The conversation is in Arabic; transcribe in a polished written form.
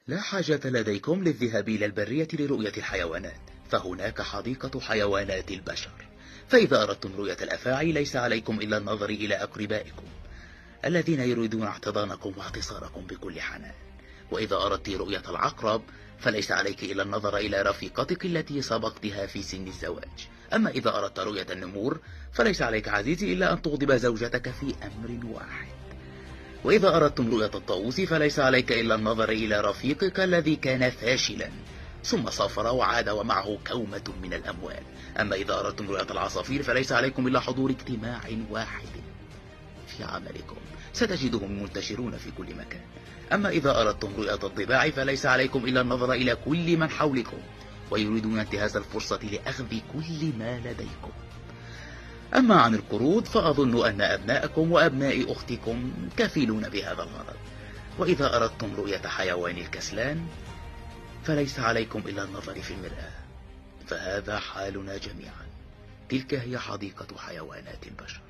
لا حاجة لديكم للذهاب إلى البرية لرؤية الحيوانات، فهناك حديقة حيوانات البشر. فإذا أردتم رؤية الأفاعي ليس عليكم إلا النظر إلى أقربائكم الذين يريدون احتضانكم واعتصاركم بكل حنان. وإذا أردت رؤية العقرب فليس عليك إلا النظر إلى رفيقتك التي سبقتها في سن الزواج. أما إذا أردت رؤية النمور فليس عليك عزيزي إلا أن تغضب زوجتك في أمر واحد. وإذا أردتم رؤية الطاووس فليس عليك إلا النظر إلى رفيقك الذي كان فاشلا ثم سافر وعاد ومعه كومة من الأموال. أما إذا أردتم رؤية العصافير فليس عليكم إلا حضور اجتماع واحد في عملكم، ستجدهم منتشرون في كل مكان. أما إذا أردتم رؤية الضباع فليس عليكم إلا النظر إلى كل من حولكم ويريدون انتهاز الفرصة لأخذ كل ما لديكم. أما عن القرود فأظن أن أبناءكم وأبناء أختكم كفيلون بهذا الغرض. وإذا أردتم رؤية حيوان الكسلان فليس عليكم إلا النظر في المرآة، فهذا حالنا جميعا. تلك هي حديقة حيوانات البشر.